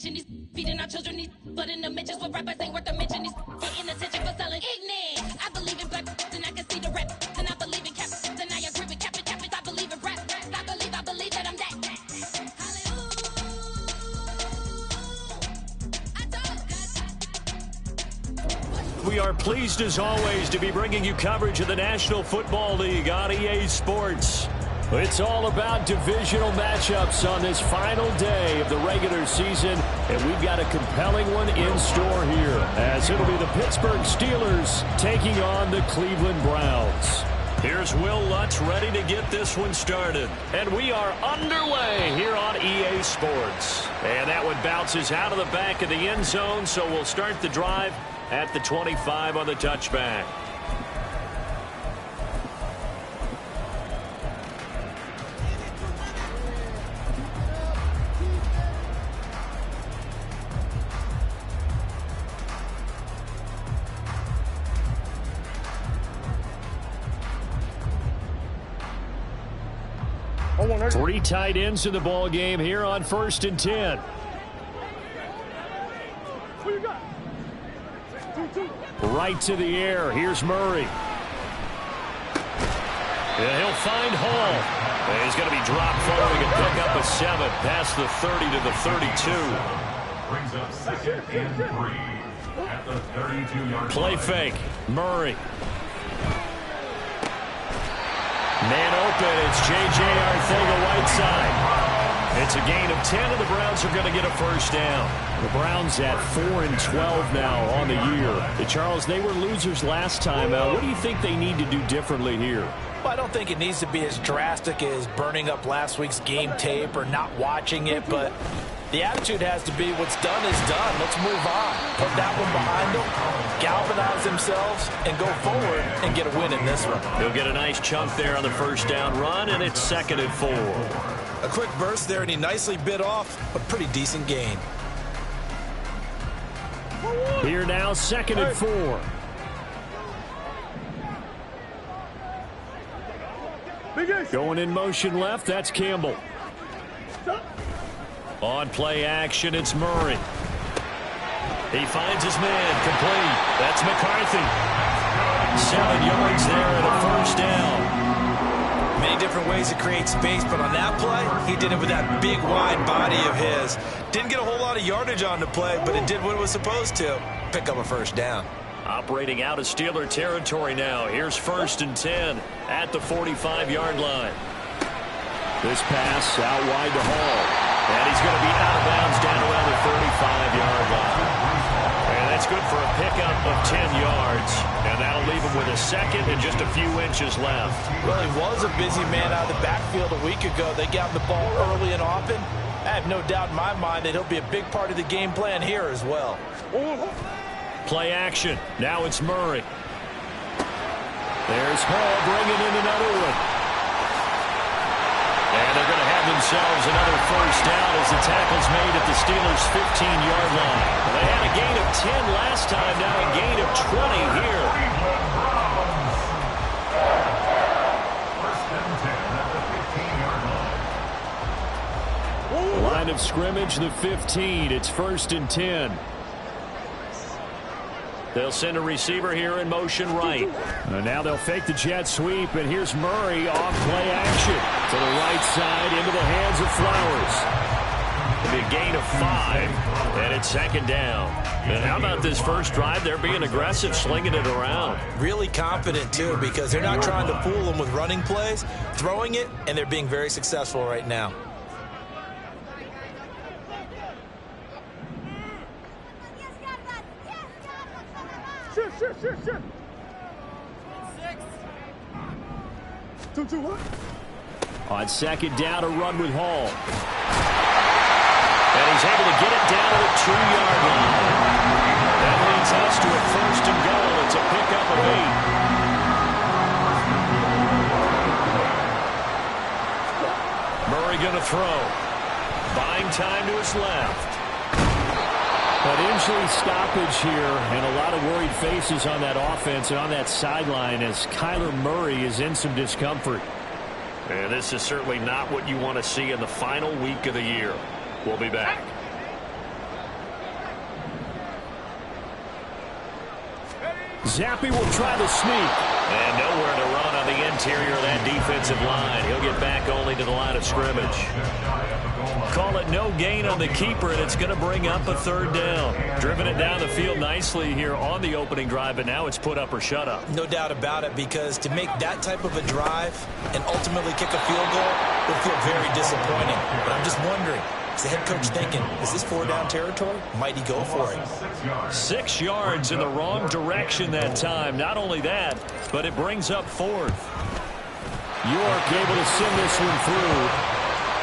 Feeding our children these, but in the mentions with rappers ain't worth a mention. He's getting attention for selling ignorant. I believe in black and I can see the rap. And I believe in cap, and I agree with cap. I believe in rap. I believe that I'm that. We are pleased as always to be bringing you coverage of the National Football League on EA Sports. It's all about divisional matchups on this final day of the regular season, and we've got a compelling one in store here, as it'll be the Pittsburgh Steelers taking on the Cleveland Browns. Here's Will Lutz ready to get this one started, and we are underway here on EA Sports. And that one bounces out of the back of the end zone, so we'll start the drive at the 25 on the touchback. Three tight ends in the ball game here on 1st and 10. Right to the air. Here's Murray. And he'll find Hall. And he's going to be dropped following a pickup of 7 past the 30 to the 32. Brings up 2nd and 3 at the 32-yard line. Play fake. Murray. Man open, it's J.J. Arcega-Whiteside. It's a gain of 10, and the Browns are going to get a first down. The Browns at 4-12 now on the year. Charles, they were losers last time out. What do you think they need to do differently here? Well, I don't think it needs to be as drastic as burning up last week's game tape or not watching it, but the attitude has to be what's done is done. Let's move on. Put that one behind them, galvanize themselves, and go forward and get a win in this one. He'll get a nice chunk there on the first down run, and it's 2nd and 4. A quick burst there, and he nicely bit off a pretty decent gain. Here now, 2nd and 4. Going in motion left, that's Campbell. On play action, it's Murray. He finds his man, complete. That's McCarthy. 7 yards there and a first down. Many different ways to create space, but on that play, he did it with that big, wide body of his. Didn't get a whole lot of yardage on the play, but it did what it was supposed to. Pick up a first down. Operating out of Steeler territory now. Here's 1st and 10 at the 45-yard line. This pass out wide to Hall. And he's going to be out of bounds down around the 35-yard line. And that's good for a pickup of 10 yards. And that'll leave him with a second and just a few inches left. Well, he was a busy man out of the backfield a week ago. They got him the ball early and often. I have no doubt in my mind that he'll be a big part of the game plan here as well. Play action. Now it's Murray. There's Hall bringing in another one. And they're going to have themselves another first down as the tackle's made at the Steelers' 15-yard line. They had a gain of 10 last time, now a gain of 20 here. First and 10 at the 15-yard line. Line of scrimmage, the 15. It's 1st and 10. They'll send a receiver here in motion right. And now they'll fake the jet sweep, and here's Murray off play action. To the right side, into the hands of Flowers. It'll be a gain of 5, and it's 2nd down. And how about this first drive? They're being aggressive, slinging it around. Really confident, too, because they're not trying to fool them with running plays, throwing it, and they're being very successful right now. Sure. 2-2, what? On 2nd down, a run with Hall. And he's able to get it down to the 2-yard line. That leads us to a 1st and goal. It's a pickup of 8. Murray going to throw. Buying time to his left. But injury stoppage here, and a lot of worried faces on that offense and on that sideline as Kyler Murray is in some discomfort. And this is certainly not what you want to see in the final week of the year. We'll be back. Zappi will try the sneak. And nowhere to run on the interior of that defensive line. He'll get back only to the line of scrimmage. Call it no gain on the keeper, and it's going to bring up a third down. Driven it down the field nicely here on the opening drive, but now it's put up or shut up. No doubt about it, because to make that type of a drive and ultimately kick a field goal would feel very disappointing. But I'm just wondering, is the head coach thinking, is this 4-down territory? Might he go for it? 6 yards in the wrong direction that time. Not only that, but it brings up fourth. York able to send this one through.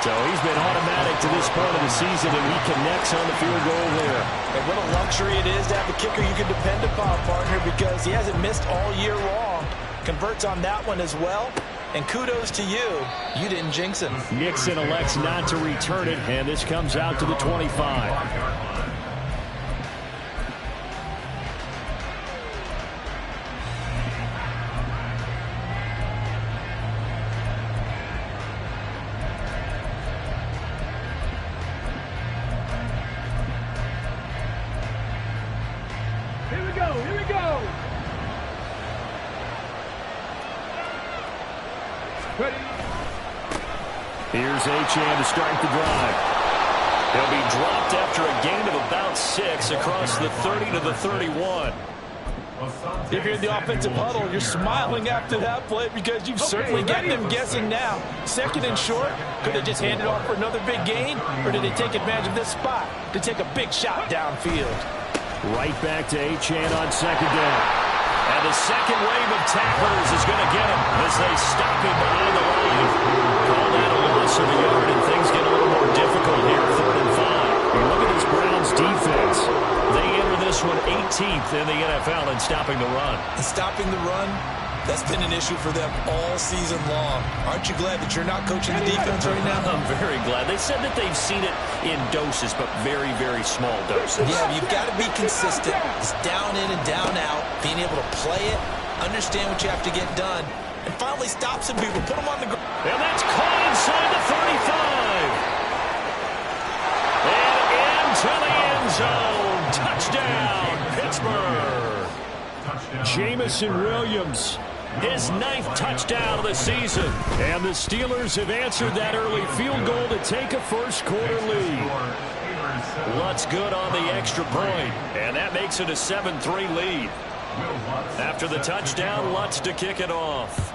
So he's been automatic to this point of the season, and he connects on the field goal there. And what a luxury it is to have a kicker you can depend upon, partner, because he hasn't missed all year long. Converts on that one as well. And kudos to you. You didn't jinx him. Nixon elects not to return it, and this comes out to the 25. Here's Achane to start the drive. He'll be dropped after a gain of about 6 across the 30 to the 31. If you're in the offensive huddle, you're smiling after that play because you've certainly got them guessing now. Second and short, could they just hand it off for another big gain, or did they take advantage of this spot to take a big shot downfield? Right back to Achane on second down. And the second wave of tacklers is going to get him as they stop him behind the line. Call that a loss of a yard, and things get a little more difficult here, 3rd and 5. And look at this Browns defense. They enter this one 18th in the NFL in stopping the run. And stopping the run, that's been an issue for them all season long. Aren't you glad that you're not coaching the defense right now? I'm very glad. They said that they've seen it in doses, but very, very small doses. Yeah, you've got to be consistent. It's down in and down out. Being able to play it, understand what you have to get done, and finally stop some people. Put them on the ground. And that's caught inside the 35. And into the end zone. Touchdown, Pittsburgh. Jamison Williams, his 9th touchdown of the season. And the Steelers have answered that early field goal to take a first-quarter lead. Lutz good on the extra point, and that makes it a 7-3 lead. After the touchdown, Lutz to kick it off.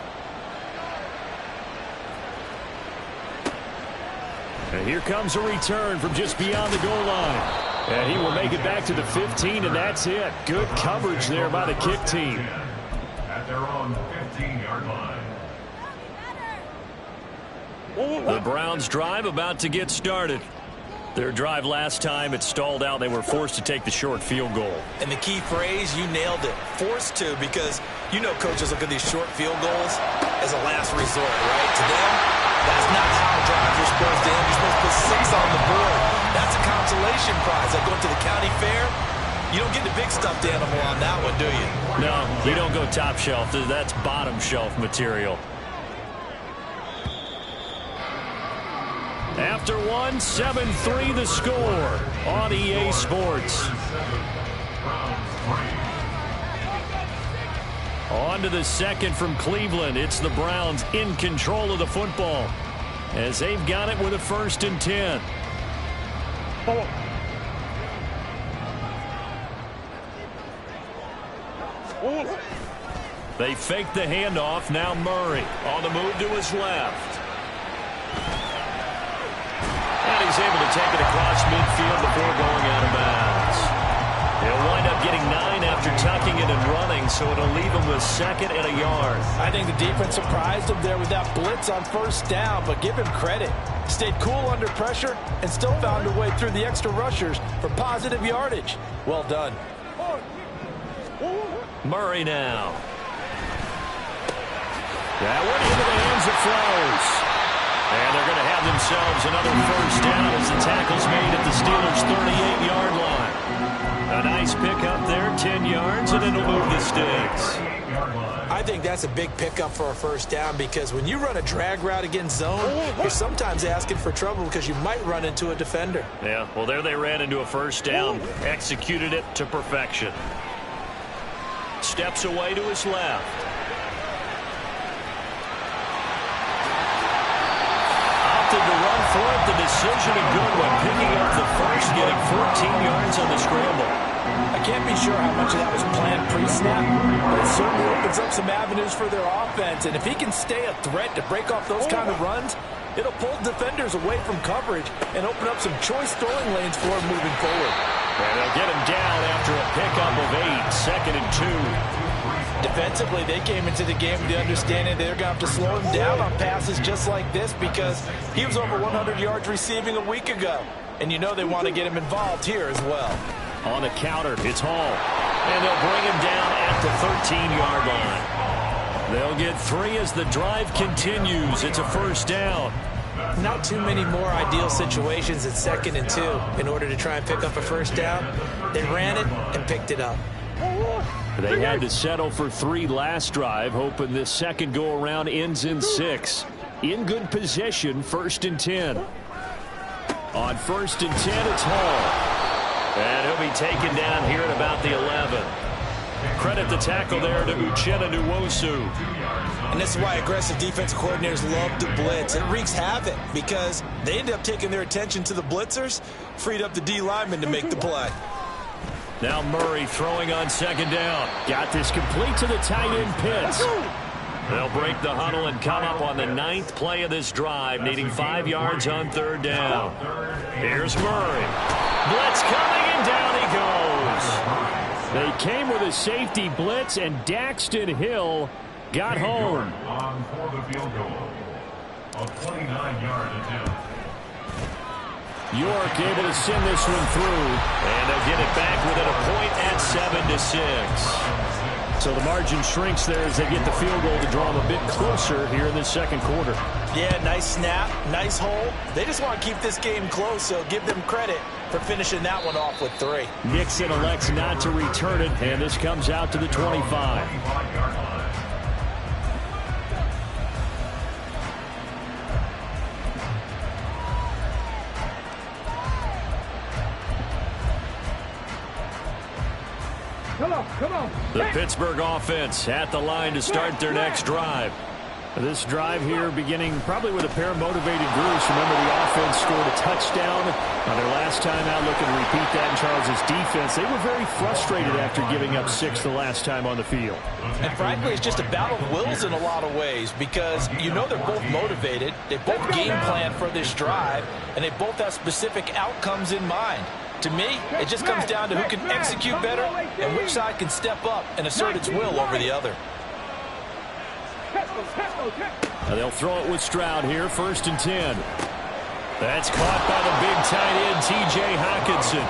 And here comes a return from just beyond the goal line. And he will make it back to the 15, and that's it. Good coverage there by the kick team. At their own 15-yard line. The Browns drive about to get started. Their drive last time, it stalled out. They were forced to take the short field goal. And the key phrase, you nailed it. Forced to, because you know coaches look at these short field goals as a last resort, right? To them, that's not how drives are supposed to end. You're supposed to put 6 on the board. That's a consolation prize. Like going to the county fair, you don't get the big stuffed animal on that one, do you? No, you don't go top shelf. That's bottom shelf material. After one, 7-3 the score on EA Sports. On to the second from Cleveland. It's the Browns in control of the football as they've got it with a 1st and 10. They fake the handoff. Now Murray on the move to his left. And he's able to take it across midfield before going out of bounds. He'll wind up getting 9 after tucking it and running, so it'll leave him with 2nd and a yard. I think the defense surprised him there with that blitz on 1st down, but give him credit. Stayed cool under pressure and still found a way through the extra rushers for positive yardage. Well done. Murray now. That went into the hands of Flowers. And they're going to have themselves another 1st down as the tackle's made at the Steelers' 38-yard line. A nice pickup there, 10 yards, and it'll move the sticks. I think that's a big pickup for a 1st down because when you run a drag route against zone, you're sometimes asking for trouble because you might run into a defender. Yeah, well, there they ran into a 1st down, executed it to perfection. steps away to his left. Opted to run for it. The decision a good one. Picking up the first, getting 14 yards on the scramble. I can't be sure how much of that was planned pre-snap, but it certainly opens up some avenues for their offense. And if he can stay a threat to break off those kind of runs, it'll pull defenders away from coverage and open up some choice throwing lanes for him moving forward. And they'll get him down after a pickup of 8, 2nd and 2. Defensively, they came into the game with the understanding they're going to have to slow him down on passes just like this because he was over 100 yards receiving a week ago. And you know they want to get him involved here as well. On the counter, it's Hall. And they'll bring him down at the 13-yard line. They'll get 3 as the drive continues. It's a first down. Not too many more ideal situations at 2nd and 2 in order to try and pick up a first down. They ran it and picked it up. They had to settle for 3 last drive, hoping this second go-around ends in 6. In good position, 1st and 10. On 1st and 10, it's Hall. And he'll be taken down here at about the 11. Credit the tackle there to Uchenna Nwosu. And this is why aggressive defensive coordinators love to blitz. It wreaks havoc because they end up taking their attention to the blitzers, freed up the D lineman to make the play. Now Murray throwing on 2nd down. Got this complete to the tight end Pitts. They'll break the huddle and come up on the 9th play of this drive, needing 5 yards on 3rd down. Here's Murray. Blitz coming, and down he goes. They came with a safety blitz, and Daxton Hill got home. On for the field goal. A 29-yard attempt. York able to send this one through, and they'll get it back within a point at 7-6. So the margin shrinks there as they get the field goal to draw them a bit closer here in the second quarter. Yeah, nice snap, nice hold. They just want to keep this game close, so give them credit for finishing that one off with 3. Nixon elects not to return it, and this comes out to the 25. Come on. The Pittsburgh offense at the line to start their next drive. This drive here beginning probably with a pair of motivated Bruce. Remember, the offense scored a touchdown on their last time out, looking to repeat that in Charles' defense. They were very frustrated after giving up 6 the last time on the field. And frankly, it's just a battle of wills in a lot of ways because you know they're both motivated. They both game plan for this drive, and they both have specific outcomes in mind. To me, it just comes down to who can execute better and which side can step up and assert its will over the other. They'll throw it with Stroud here, 1st and 10. That's caught by the big tight end, T.J. Hockenson.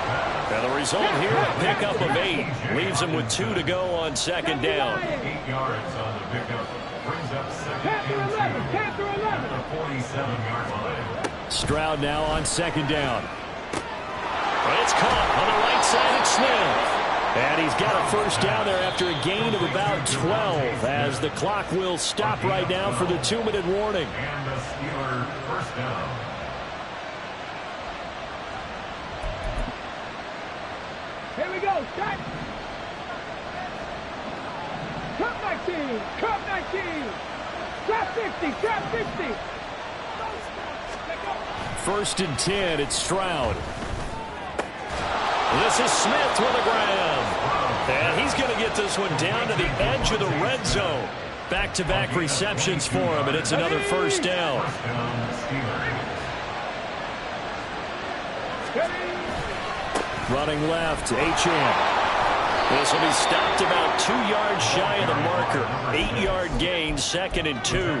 And the result here, a pickup of 8. Leaves him with 2 to go on 2nd down. 8 yards on the pickup. Brings up 2nd and 2. The 47-yard line. Stroud now on 2nd down. It's caught on the right side of Smith. And he's got a first down there after a gain of about 12 as the clock will stop right now for the 2-minute warning. And the Steelers first down. Here we go. Shot. Cup 19. Cup 19. Trap 50. Trap 50. 1st and 10. It's Stroud. This is Smith with a grab. And he's going to get this one down to the edge of the red zone. Back-to-back receptions for him, and it's another first down. Running left, Achane. This will be stopped about 2 yards shy of the marker. 8-yard gain, 2nd and 2.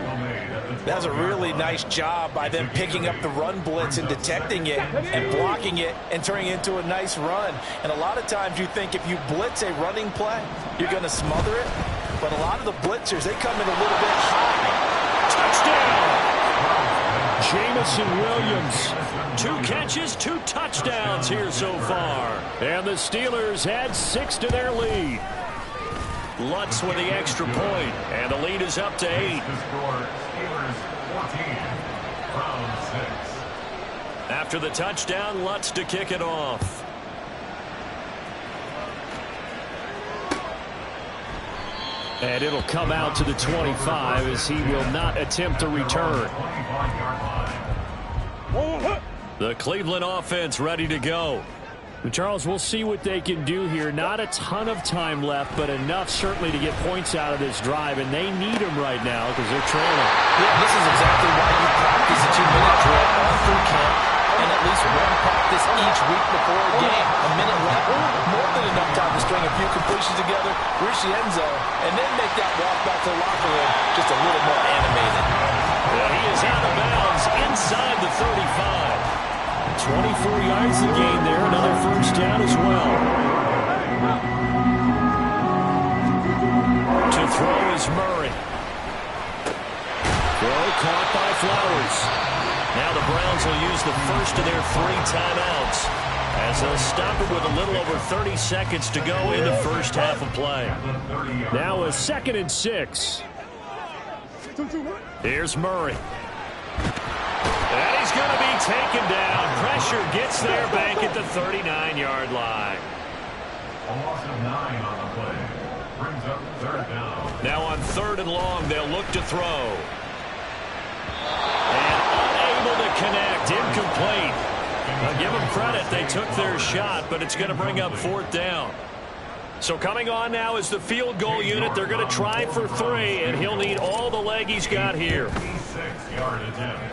That's a really nice job by them picking up the run blitz and detecting it and blocking it and turning it into a nice run. And a lot of times you think if you blitz a running play, you're going to smother it. But a lot of the blitzers, they come in a little bit high. Touchdown! Jamison Williams. 2 catches, 2 touchdowns here so far. And the Steelers add 6 to their lead. Lutz with the extra point, and the lead is up to 8. After the touchdown, Lutz to kick it off. And it'll come out to the 25 as he will not attempt to return. The Cleveland offense ready to go. Charles, we'll see what they can do here. Not a ton of time left, but enough certainly to get points out of this drive, and they need them right now because they're trailing. Yeah, this is exactly why you practice a 2-minute drill all through camp and at least one practice each week before a game. A minute left, more than enough time to string a few completions together, reach the end zone, and then make that walk back to the locker room just a little more animated. Well, he is out of bounds inside the 35. 24 yards to gain there. Another first down as well. To throw is Murray. Throw caught by Flowers. Now the Browns will use the first of their 3 timeouts as they'll stop it with a little over 30 seconds to go in the first half of play. Now a 2nd and 6. Here's Murray. And he's going to be taken down. Pressure gets there back at the 39-yard line. A loss of 9 on the play. Brings up 3rd down. Now on 3rd and long, they'll look to throw. And unable to connect. Incomplete. Now give them credit. They took their shot, but it's going to bring up 4th down. So coming on now is the field goal unit. They're going to try for 3, and he'll need all the leg he's got here.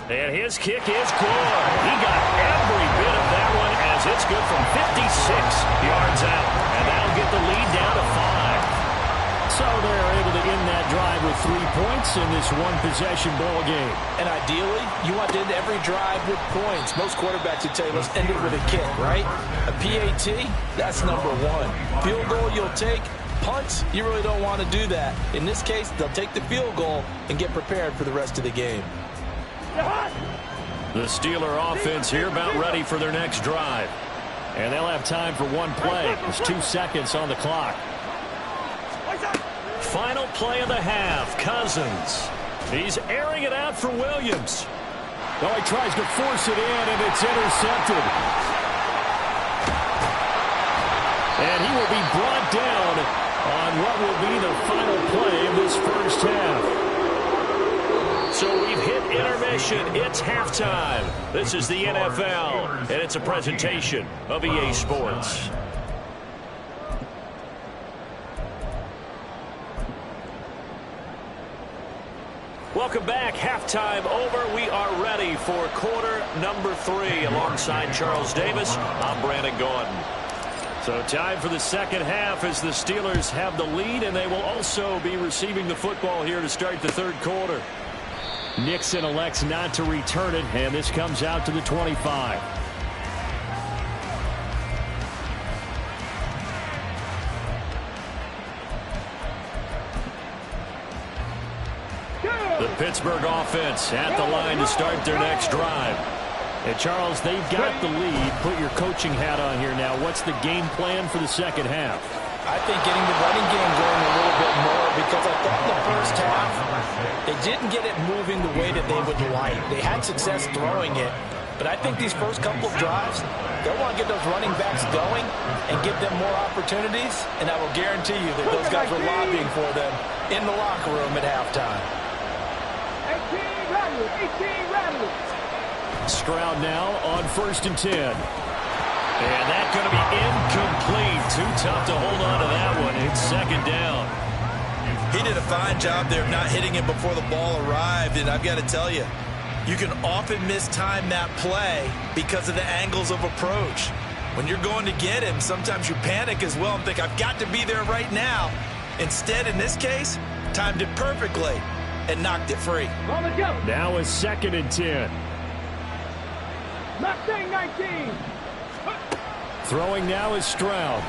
And his kick is good. He got every bit of that one as it's good from 56 yards out. And that'll get the lead down to 5. So they're able to end that drive with 3 points in this one-possession ball game. And ideally, you want to end every drive with points. Most quarterbacks would tell you, let's end it with a kick, right? A PAT, that's number 1. Field goal, you'll take. Punts, you really don't want to do that. In this case, they'll take the field goal and get prepared for the rest of the game. The Steeler offense here about ready for their next drive. And they'll have time for one play. There's 2 seconds on the clock. Final play of the half. Cousins. He's airing it out for Williams. Oh, he tries to force it in, and it's intercepted. And he will be brought down on what will be the final play of this first half. So we've hit intermission. It's halftime. This is the NFL, and it's a presentation of EA Sports. Welcome back. Halftime over. We are ready for quarter number 3. Alongside Charles Davis, I'm Brandon Gordon. So time for the second half as the Steelers have the lead, and they will also be receiving the football here to start the third quarter. Nixon elects not to return it, and this comes out to the 25. The Pittsburgh offense at the line to start their next drive. And Charles, they've got the lead. Put your coaching hat on here now. What's the game plan for the second half? I think getting the running game going a little bit more, because I thought in the first half they didn't get it moving the way that they would like. They had success throwing it, but I think these first couple of drives, they'll want to get those running backs going and give them more opportunities, and I will guarantee you that those guys were lobbying for them in the locker room at halftime. 18 rattlers, 18 rattlers. Stroud now on 1st and 10. And that's going to be incomplete. Too tough to hold on to that one. It's 2nd down. He did a fine job there of not hitting it before the ball arrived. And I've got to tell you, you can often mistime that play because of the angles of approach. When you're going to get him, sometimes you panic as well and think, I've got to be there right now. Instead, in this case, timed it perfectly and knocked it free. Now a 2nd and 10. Mustang 19. Throwing now is Stroud.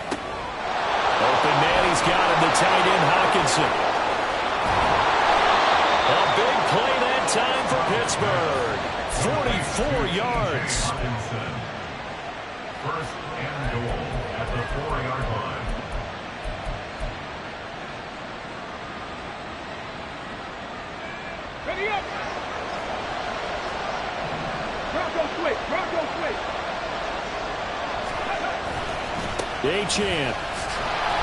Open man, he's got him, the tight end Hawkinson. A big play that time for Pittsburgh. 44 yards. First and goal at the 4-yard line. Ready up. Bronco switch, Bronco switch. Achane.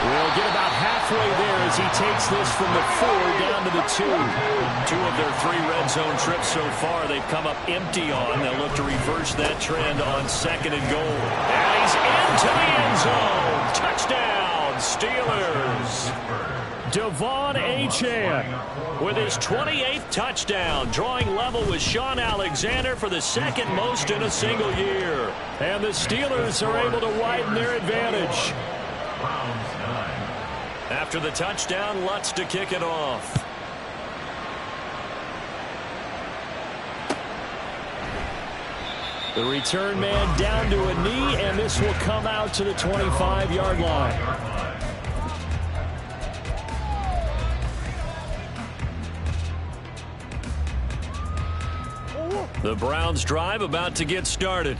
We'll get about halfway there as he takes this from the 4 down to the 2. 2 of their 3 red zone trips so far they've come up empty on. They'll look to reverse that trend on 2nd and goal. And he's into the end zone. Touchdown, Steelers. Devon Achane with his 28th touchdown, drawing level with Sean Alexander for the 2nd most in a single year. And the Steelers are able to widen their advantage. After the touchdown, Lutz to kick it off. The return man down to a knee, and this will come out to the 25-yard line. The Browns drive about to get started.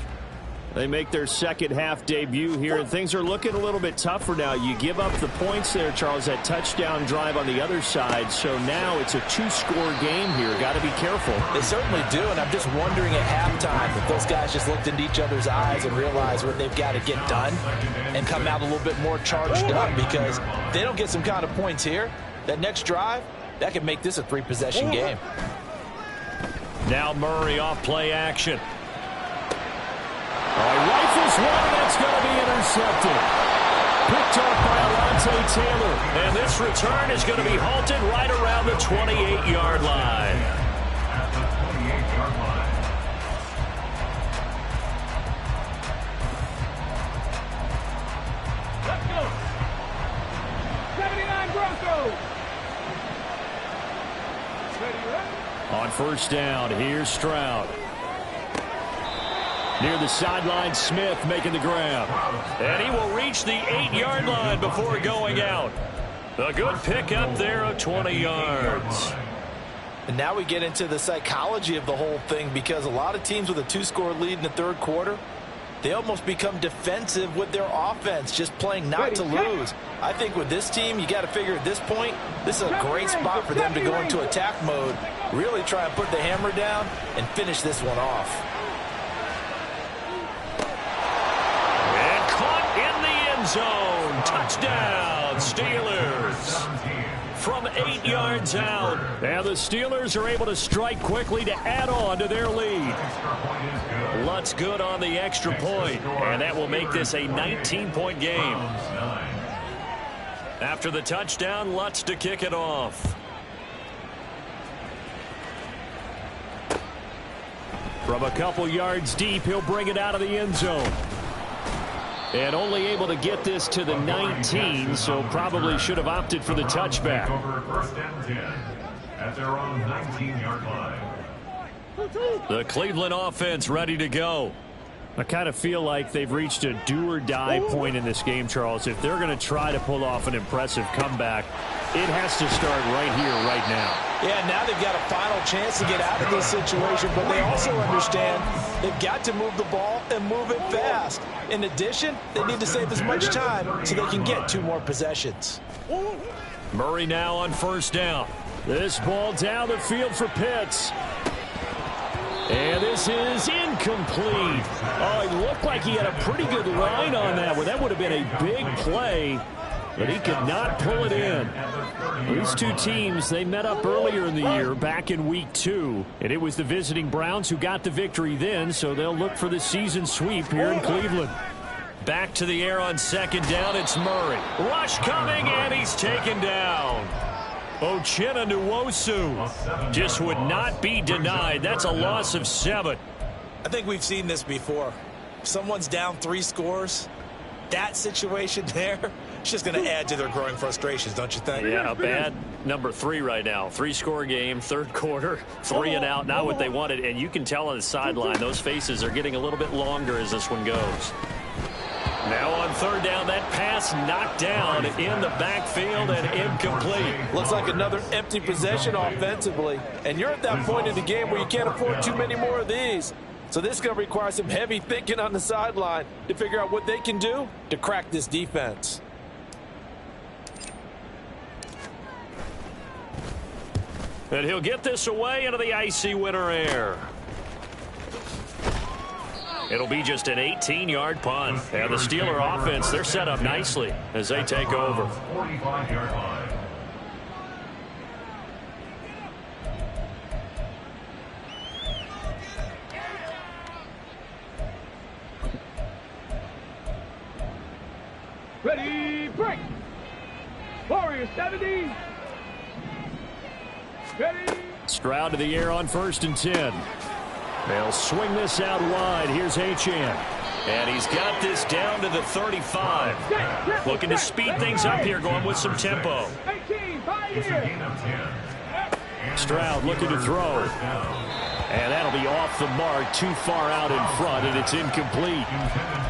They make their second half debut here, and things are looking a little bit tougher now. You give up the points there, Charles, that touchdown drive on the other side. So now it's a 2-score game here. Got to be careful. They certainly do, and I'm just wondering at halftime if those guys just looked into each other's eyes and realized what they've got to get done and come out a little bit more charged up, because if they don't get some kind of points here, that next drive, that could make this a 3-possession game. Now Murray off play action. Rifles one, that's going to be intercepted. Picked up by Alontae Taylor. And this return is going to be halted right around the 28-yard line. At the 28-yard line. Let's go. 79 Broncos. Ready, ready? On first down, here's Stroud. Near the sideline, Smith making the grab. And he will reach the 8-yard line before going out. A good pickup there of 20 yards. And now we get into the psychology of the whole thing, because a lot of teams with a 2-score lead in the 3rd quarter, they almost become defensive with their offense, just playing not to lose. I think with this team, you got to figure at this point, this is a great spot for them to go into attack mode, really try and put the hammer down and finish this one off. Zone. Touchdown, Steelers. From 8 yards out. And the Steelers are able to strike quickly to add on to their lead. Lutz good on the extra point. And that will make this a 19-point game. After the touchdown, Lutz to kick it off. From a couple yards deep, he'll bring it out of the end zone. And only able to get this to the 19, so probably should have opted for the touchback. Over 1st and 10 at their own 19-yard line. The Cleveland offense ready to go. I kind of feel like they've reached a do-or-die point in this game, Charles. If they're going to try to pull off an impressive comeback, it has to start right here, right now. Yeah, now they've got a final chance to get out of this situation, but they also understand they've got to move the ball and move it fast. In addition, they need to save as much time so they can get 2 more possessions. Murray now on first down. This ball down the field for Pitts. And this is incomplete. Oh, it looked like he had a pretty good line on that one. That would have been a big play, but he could not pull it in. These two teams, they met up earlier in the year, back in week 2. And it was the visiting Browns who got the victory then, so they'll look for the season sweep here in Cleveland. Back to the air on 2nd down, it's Murray. Rush coming, and he's taken down. Uchenna Nwosu just would not be denied. That's a loss of 7. I think we've seen this before. If someone's down 3 scores, that situation there, it's just going to add to their growing frustrations, don't you think? Yeah, bad number 3 right now. 3-score game, 3rd quarter, 3 and out, not what they wanted. And you can tell on the sideline, those faces are getting a little bit longer as this one goes. Now on 3rd down, that pass knocked down in the backfield and incomplete. Looks like another empty possession offensively. And you're at that point in the game where you can't afford too many more of these. So this is going to require some heavy thinking on the sideline to figure out what they can do to crack this defense. And he'll get this away into the icy winter air. It'll be just an 18-yard punt. And the Steeler offense, they're set up nicely as they take over. 45-yard line. Ready, break. Warrior 70. Ready. Stroud to the air on 1st and 10. They'll swing this out wide. Here's Achane. And he's got this down to the 35. Looking to speed things up here, going with some tempo. 18, 5 It's a years. gain of 10. Stroud looking to throw. And that'll be off the mark, too far out in front, and it's incomplete.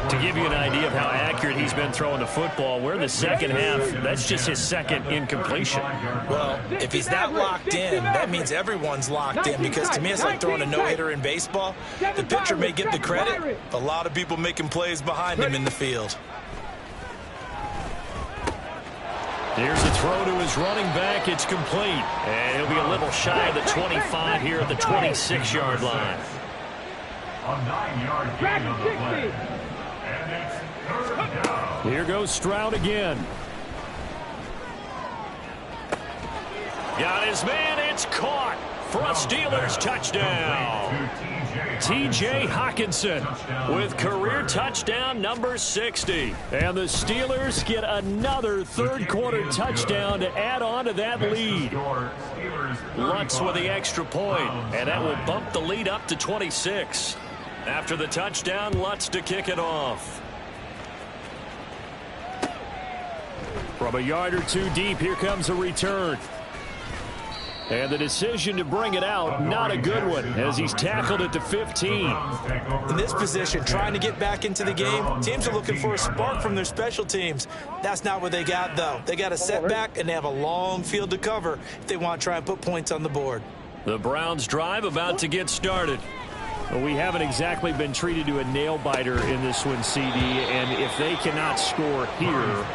To give you an idea of how accurate he's been throwing the football, we're in the second half. That's just his second incompletion. Well, if he's not locked in, that means everyone's locked in, because to me it's like throwing a no-hitter in baseball. The pitcher may get the credit, a lot of people making plays behind him in the field. Here's a throw to his running back. It's complete. And he'll be a little shy of the 25 here at the 26-yard line. A 9-yard gain on the play. And it's 3rd down. Here goes Stroud again. Got his man. It's caught for a Steelers touchdown. T.J. Hawkinson with career touchdown number 60. And the Steelers get another third-quarter touchdown to add on to that lead. Lutz with the extra point, and that will bump the lead up to 26. After the touchdown, Lutz to kick it off. From a yard or two deep, here comes a return. And the decision to bring it out, not a good one, as he's tackled at the 15. In this position, trying to get back into the game, teams are looking for a spark from their special teams. That's not what they got, though. They got a setback, and they have a long field to cover if they want to try and put points on the board. The Browns' drive about to get started. Well, we haven't exactly been treated to a nail-biter in this one, CD, and if they cannot score here,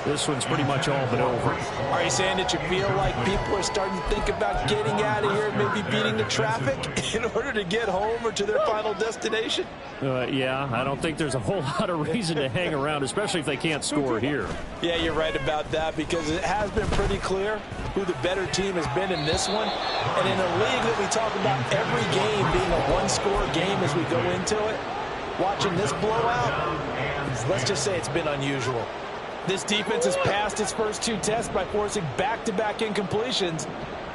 this one's pretty much all but over. Are you saying that you feel like people are starting to think about getting out of here and maybe beating the traffic in order to get home or to their final destination? Yeah, I don't think there's a whole lot of reason to hang around, especially if they can't score here. Yeah, you're right about that, because it has been pretty clear who the better team has been in this one. And in a league that we talk about every game being a one-score game as we go into it, watching this blowout, let's just say it's been unusual. This defense has passed its first two tests by forcing back-to-back incompletions.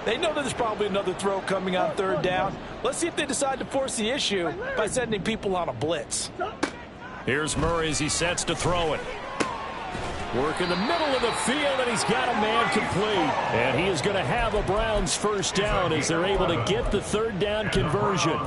They know that there's probably another throw coming on 3rd down. Let's see if they decide to force the issue by sending people on a blitz. Here's Murray as he sets to throw it. Work in the middle of the field, and he's got a man complete. And he is going to have a Browns first down as they're able to get the 3rd down conversion.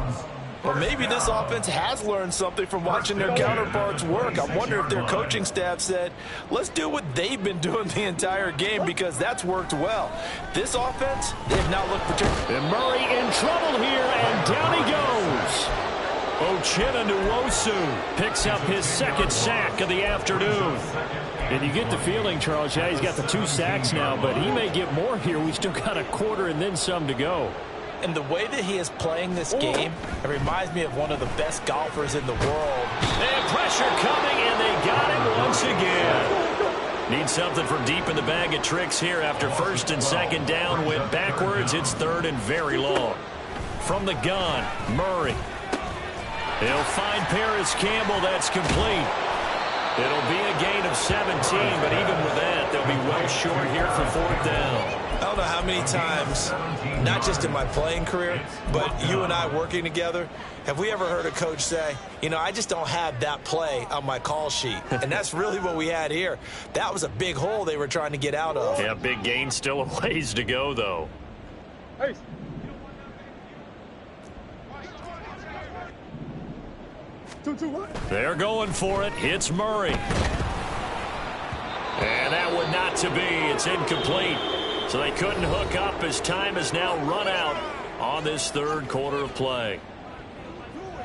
Well, maybe this offense has learned something from watching their counterparts work. I wonder if their coaching staff said, let's do what they've been doing the entire game, because that's worked well. This offense, they have not looked particularly. And Murray in trouble here, and down he goes. Uchenna Nwosu picks up his 2nd sack of the afternoon. And you get the feeling, Charles, yeah, he's got the 2 sacks now, but he may get more here. We still got a quarter and then some to go. And the way that he is playing this game, it reminds me of one of the best golfers in the world. And pressure coming, and they got him once again. Need something from deep in the bag of tricks here after 1st and 2nd down. Went backwards. It's 3rd and very long. From the gun, Murray. He'll find Paris Campbell. That's complete. It'll be a gain of 17, but even with that, they'll be well short here for 4th down. I don't know how many times, not just in my playing career, but you and I working together, have we ever heard a coach say, you know, I just don't have that play on my call sheet. And that's really what we had here. That was a big hole they were trying to get out of. Yeah, big gain, still a ways to go, though. Hey. They're going for it. It's Murray. And that one not to be. It's incomplete. So they couldn't hook up as time has now run out on this 3rd quarter of play.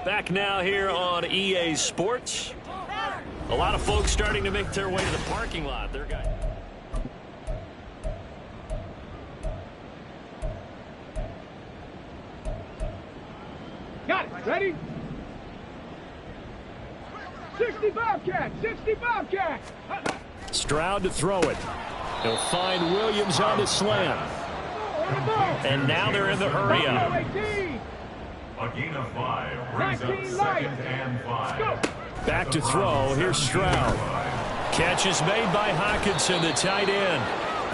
Back now here on EA Sports. A lot of folks starting to make their way to the parking lot. They're guys. Got it. Ready? 60 Bobcat, 60 Bobcat. Stroud to throw it. He'll find Williams on the slant. And now they're in the hurry up. A gain of 5 brings up 2nd and 5. Back to throw. Here's Stroud. Catch is made by Hockenson, the tight end.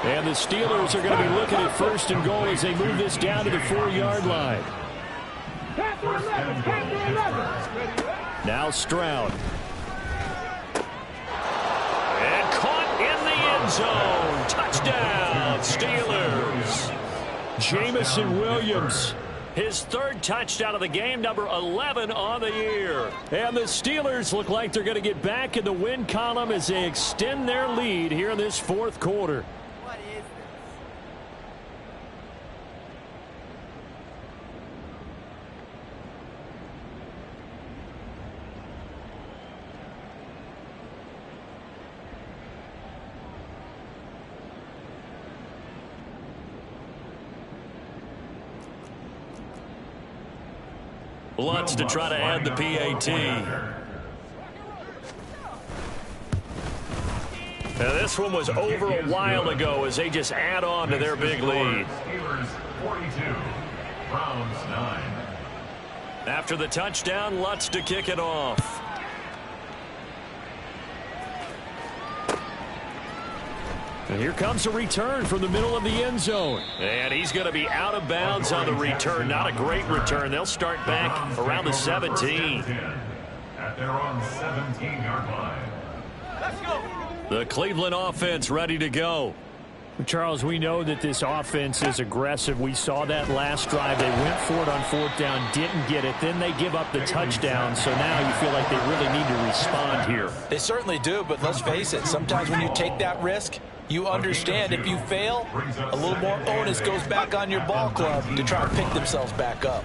And the Steelers are going to be looking at 1st and goal as they move this down to the 4-yard line. Now Stroud. And caught in the end zone. Touchdown, Steelers. Jamison Williams, his 3rd touchdown of the game, number 11 on the year. And the Steelers look like they're going to get back in the win column as they extend their lead here in this 4th quarter. Lutz to try to add the PAT. Now this one was over a while ago as they just add on to their big lead. Steelers 42, Browns 9. After the touchdown, Lutz to kick it off. And here comes a return from the middle of the end zone. And he's going to be out of bounds on the return. Not a great return. They'll start back around the 17. At their own 17-yard line. Let's go. The Cleveland offense ready to go. Charles, we know that this offense is aggressive. We saw that last drive. They went for it on 4th down, didn't get it. Then they give up the touchdown. So now you feel like they really need to respond here. They certainly do, but let's face it. Sometimes when you take that risk, you understand if you fail, a little more onus goes back on your ball club to try and pick themselves back up.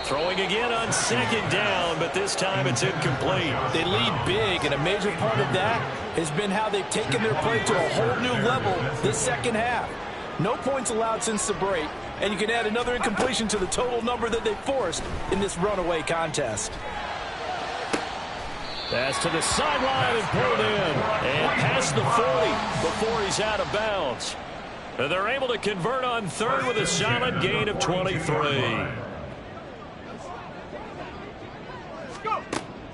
Throwing again on 2nd down, but this time it's incomplete. They lead big, and a major part of that has been how they've taken their play to a whole new level this 2nd half. No points allowed since the break, and you can add another incompletion to the total number that they forced in this runaway contest. Pass to the sideline and pulled in. And past the 40 before he's out of bounds. And they're able to convert on 3rd with a solid gain of 23.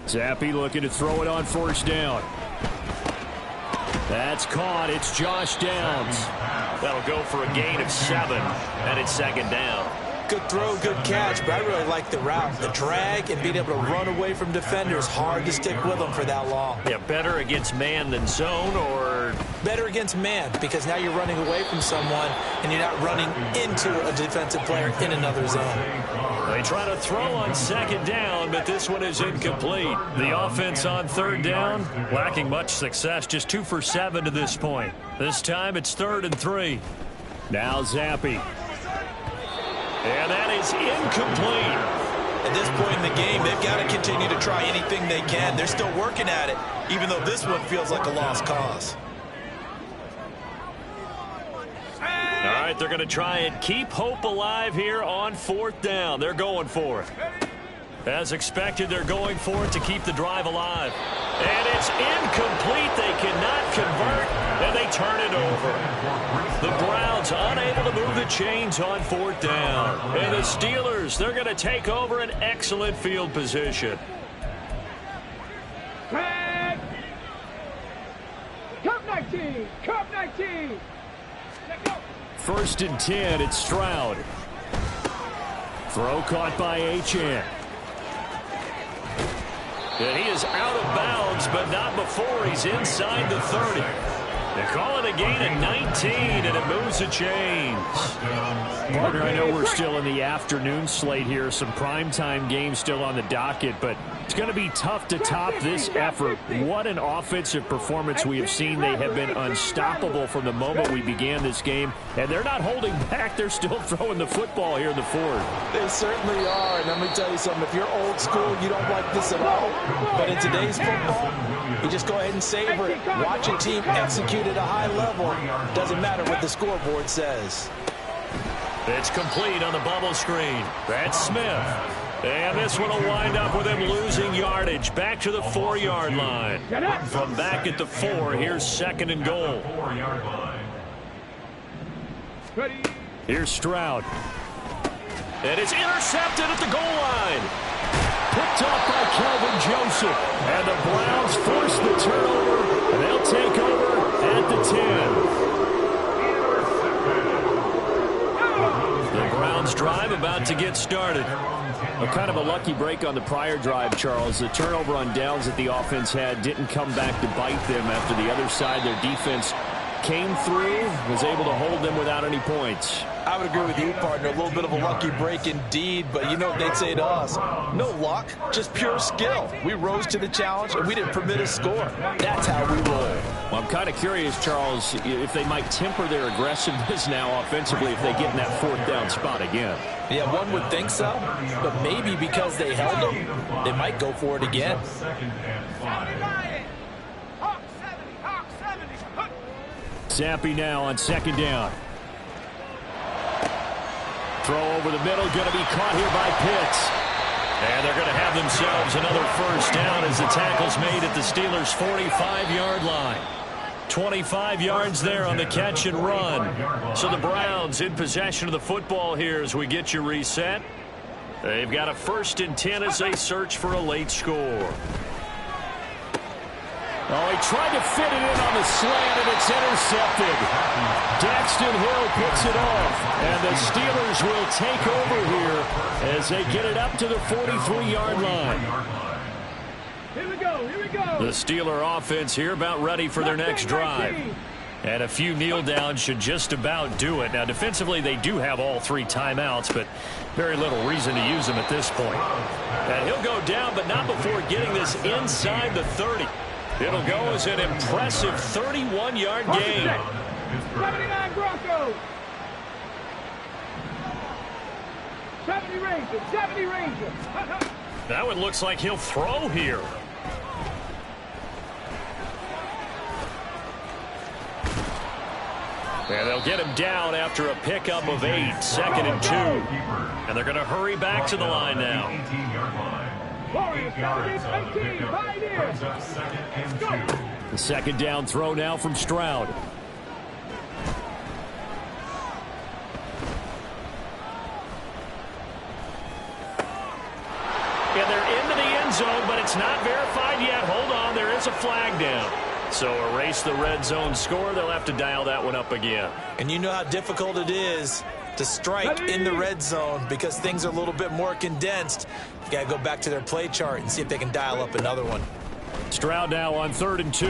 Zappi looking to throw it on 1st down. That's caught. It's Josh Downs. That'll go for a gain of 7. And it's 2nd down. Good throw, good catch, but I really like the route. The drag and being able to run away from defenders, hard to stick with them for that long. Yeah, better against man than zone, or? Better against man, because now you're running away from someone and you're not running into a defensive player in another zone. They try to throw on 2nd down, but this one is incomplete. The offense on 3rd down, lacking much success, just 2 for 7 to this point. This time it's 3rd and 3. Now Zappi. And that is incomplete. At this point in the game, they've got to continue to try anything they can. They're still working at it, even though this one feels like a lost cause. All right, they're going to try and keep hope alive here on 4th down. They're going for it. As expected, they're going for it to keep the drive alive. And it's incomplete. They cannot convert, and they turn it over. The Browns unable to move the chains on 4th down. And the Steelers, they're going to take over an excellent field position. Flag. Cup 19. Cup 19. Let's go. 1st and 10, it's Stroud. Throw caught by Achane. And he is out of bounds, but not before he's inside the 30. They call it a gain of 19, and it moves the chains. Partner, I know we're still in the afternoon slate here. Some primetime games still on the docket, but it's going to be tough to top this effort. What an offensive performance we have seen. They have been unstoppable from the moment we began this game, and they're not holding back. They're still throwing the football here in the 4th. They certainly are, and let me tell you something. If you're old school, you don't like this at all. But in today's football, you just go ahead and savor it. Watch a team execute at a high level. Doesn't matter what the scoreboard says. It's complete on the bubble screen. That's Smith. And this one will wind up with him losing yardage. Back to the 4-yard line. From back at the 4, here's 2nd and goal. 4-yard line. Here's Stroud. And it's intercepted at the goal line. Picked off by Calvin Joseph. And the Browns force the turnover. And they'll take over at the 10. The Browns drive about to get started. Kind of a lucky break on the prior drive, Charles. The turnover on downs that the offense had didn't come back to bite them after the other side. Their defense came through, was able to hold them without any points. I would agree with you, partner. A little bit of a lucky break indeed, but you know what they'd say to us? No luck, just pure skill. We rose to the challenge, and we didn't permit a score. That's how we roll. Well, I'm kind of curious, Charles, if they might temper their aggressiveness now offensively if they get in that 4th down spot again. Yeah, one would think so, but maybe because they held them, they might go for it again. 2nd and 5. Zampi now on 2nd down. Throw over the middle, going to be caught here by Pitts. And they're going to have themselves another 1st down as the tackle's made at the Steelers' 45-yard line. 25 yards there on the catch and run. So the Browns in possession of the football here as we get you reset. They've got a 1st and 10 as they search for a late score. Oh, he tried to fit it in on the slant, and it's intercepted. Daxton Hill picks it off, and the Steelers will take over here as they get it up to the 43-yard line. Here we go, here we go. The Steeler offense here about ready for their next drive. And a few kneel downs should just about do it. Now, defensively, they do have all 3 timeouts, but very little reason to use them at this point. And he'll go down, but not before getting this inside the 30. It'll go as an impressive 31-yard gain. 79 Broncos. 70 Rangers. 70 Rangers. That one looks like he'll throw here. And they'll get him down after a pickup of 8, 2nd and 2. And they're going to hurry back to the line now. 18-yard line. 8 yards on the pickup. Brings up 2nd and 2. The 2nd down throw now from Stroud. And they're into the end zone, but it's not verified yet. Hold on, there is a flag down. So erase the red zone score. They'll have to dial that one up again. And you know how difficult it is to strike in the red zone because things are a little bit more condensed. You got to go back to their play chart and see if they can dial up another one. Stroud now on 3rd and 2.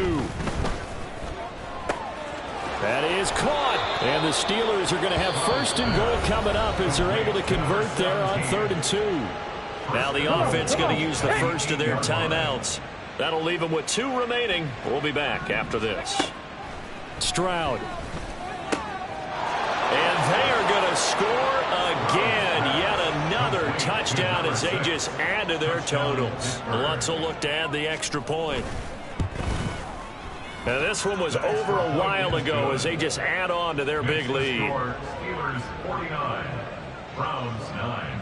That is caught. And the Steelers are going to have 1st and goal coming up as they're able to convert there on 3rd and 2. Now the offense going to use the first of their timeouts. That'll leave them with 2 remaining. We'll be back after this. Stroud. And they are going to score again. Yet another touchdown as they just add to their totals. Lutz will look to add the extra point. Now this one was over a while ago as they just add on to their big lead. Steelers 49, Browns 9.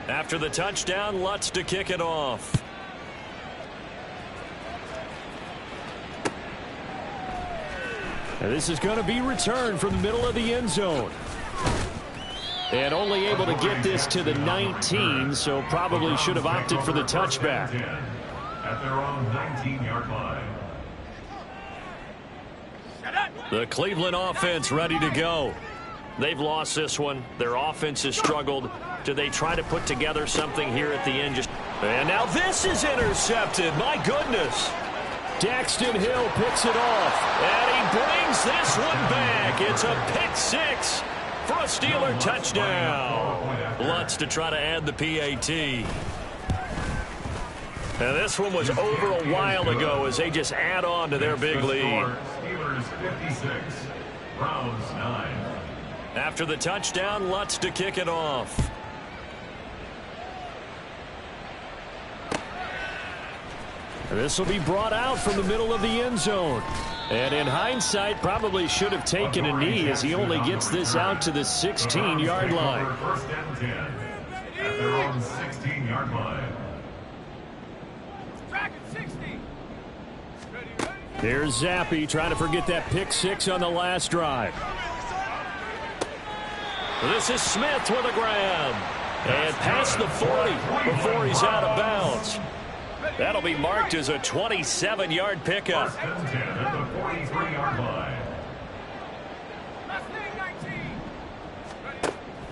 After the touchdown, Lutz to kick it off. And this is going to be returned from the middle of the end zone. And only able to get this to the 19, so probably should have opted for the touchback. At their own 19-yard line. The Cleveland offense ready to go. They've lost this one. Their offense has struggled. Do they try to put together something here at the end? And now this is intercepted. My goodness. Daxton Hill picks it off. And he brings this one back. It's a pick 6 for a Steeler touchdown. Lutz to try to add the PAT. And this one was over a while ago as they just add on to their big lead. Steelers 56, Browns 9. After the touchdown, Lutz to kick it off. And this will be brought out from the middle of the end zone. And in hindsight, probably should have taken a knee as he only gets this out to the 16-yard line. First and 10 at their own 16-yard 47-yard line. Track at 60. Here's Zappi trying to forget that pick six on the last drive. This is Smith with a grab. And past the 40 before he's out of bounds. That'll be marked as a 27-yard pickup. First and 10 at the 43-yard line.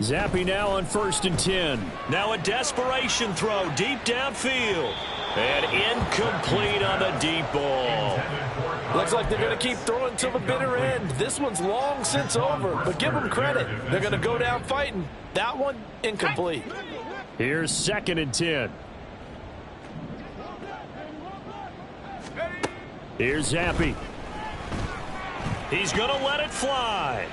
Zappi now on 1st and 10. Now a desperation throw deep downfield. And incomplete on the deep ball. Looks like they're going to keep throwing till the bitter end. This one's long since over, but give them credit. They're going to go down fighting. That one, incomplete. Here's 2nd and 10. Here's Zappi. He's going to let it fly.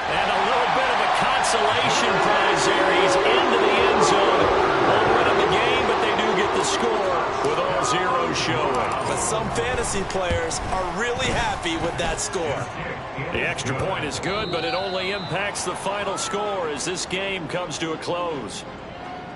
And a little bit of a consolation prize there. He's into the end zone. Won't win the game, but they do get the score with all zeros showing. But some fantasy players are really happy with that score. The extra point is good, but it only impacts the final score as this game comes to a close.